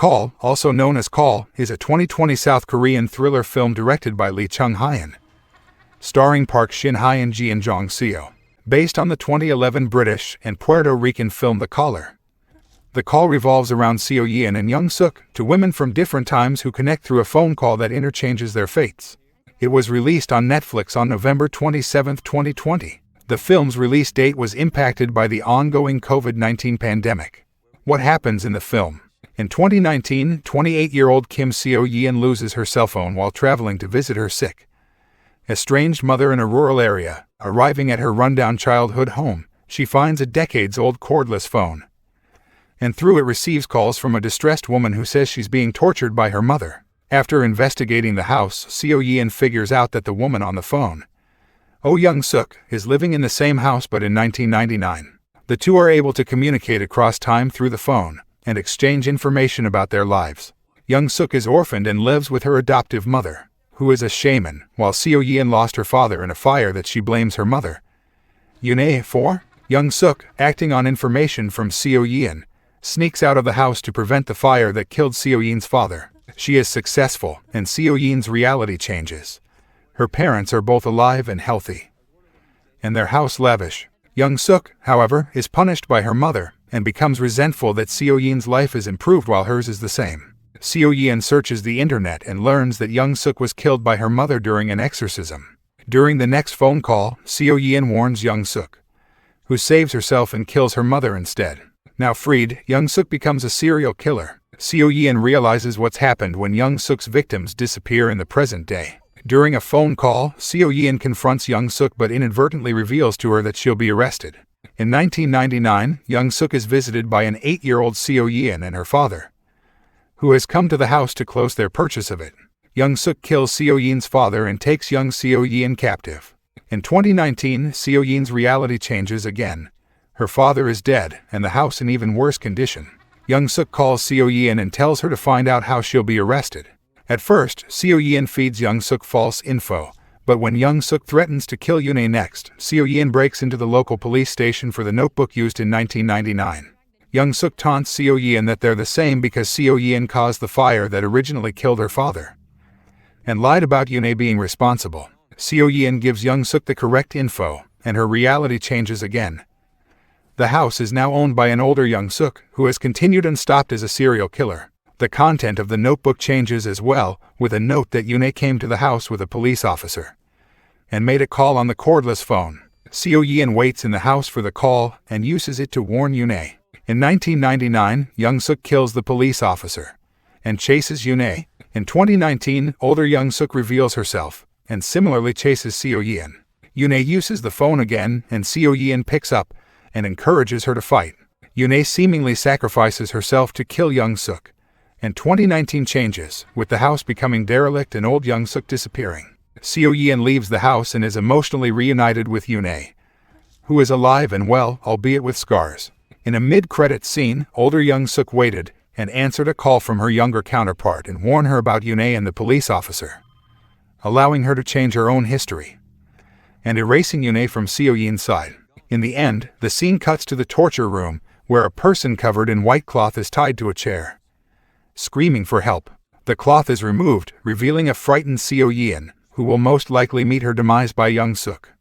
Call, also known as Call, is a 2020 South Korean thriller film directed by Lee Chung-hyun, starring Park Shin-hye and Ji and Jong-seo, based on the 2011 British and Puerto Rican film The Caller. The Call revolves around Seo Yeon and Young Suk, two women from different times who connect through a phone call that interchanges their fates. It was released on Netflix on November 27, 2020. The film's release date was impacted by the ongoing COVID-19 pandemic. What happens in the film? In 2019, 28-year-old Kim Seo Yeon loses her cell phone while traveling to visit her sick, estranged mother in a rural area. Arriving at her rundown childhood home, she finds a decades-old cordless phone, and through it receives calls from a distressed woman who says she's being tortured by her mother. After investigating the house, Seo Yeon figures out that the woman on the phone, Oh Young Suk, is living in the same house but in 1999. The two are able to communicate across time through the phone and exchange information about their lives. Young Suk is orphaned and lives with her adoptive mother, who is a shaman, while Seo Yeon lost her father in a fire that she blames her mother, Yoon for. Young Suk, acting on information from Seo Yeon, sneaks out of the house to prevent the fire that killed Seo Yeon's father. She is successful, and Seo Yeon's reality changes. Her parents are both alive and healthy, and their house lavish. Young Suk, however, is punished by her mother and becomes resentful that Seo Yeon's life is improved while hers is the same. Seo Yeon searches the internet and learns that Young Suk was killed by her mother during an exorcism. During the next phone call, Seo Yeon warns Young Suk, who saves herself and kills her mother instead. Now freed, Young Suk becomes a serial killer. Seo Yeon realizes what's happened when Young Suk's victims disappear in the present day. During a phone call, Seo Yeon confronts Young Suk but inadvertently reveals to her that she'll be arrested. In 1999, Young Suk is visited by an 8-year-old Seo Yeon and her father, who has come to the house to close their purchase of it. Young Suk kills Seo Yeon's father and takes young Seo Yeon captive. In 2019, Seo Yeon's reality changes again. Her father is dead, and the house in even worse condition. Young Suk calls Seo Yeon and tells her to find out how she'll be arrested. At first, Seo Yeon feeds Young Suk false info, but when Young Suk threatens to kill Yoon next, Seo Yeon breaks into the local police station for the notebook used in 1999. Young Suk taunts Seo Yeon that they're the same because Seo Yeon caused the fire that originally killed her father, and lied about Yoon being responsible. Seo Yeon gives Young Suk the correct info, and her reality changes again. The house is now owned by an older Young Suk, who has continued unstopped as a serial killer. The content of the notebook changes as well, with a note that Yoon came to the house with a police officer and made a call on the cordless phone. Seo Yeon waits in the house for the call and uses it to warn Yoon. In 1999, Young Suk kills the police officer and chases Yoon. In 2019, older Young Suk reveals herself and similarly chases Seo Yeon. Yoon uses the phone again, and Seo Yeon picks up and encourages her to fight. Yoon seemingly sacrifices herself to kill Young Suk, and 2019 changes, with the house becoming derelict and old Young Suk disappearing. Seo Yeon leaves the house and is emotionally reunited with Yoon, who is alive and well, albeit with scars. In a mid-credits scene, older Young Suk waited and answered a call from her younger counterpart and warned her about Yoon and the police officer, allowing her to change her own history and erasing Yoon from Seo Yeon's side. In the end, the scene cuts to the torture room, where a person covered in white cloth is tied to a chair, screaming for help. The cloth is removed, revealing a frightened Seo Yeon, who will most likely meet her demise by Young Suk.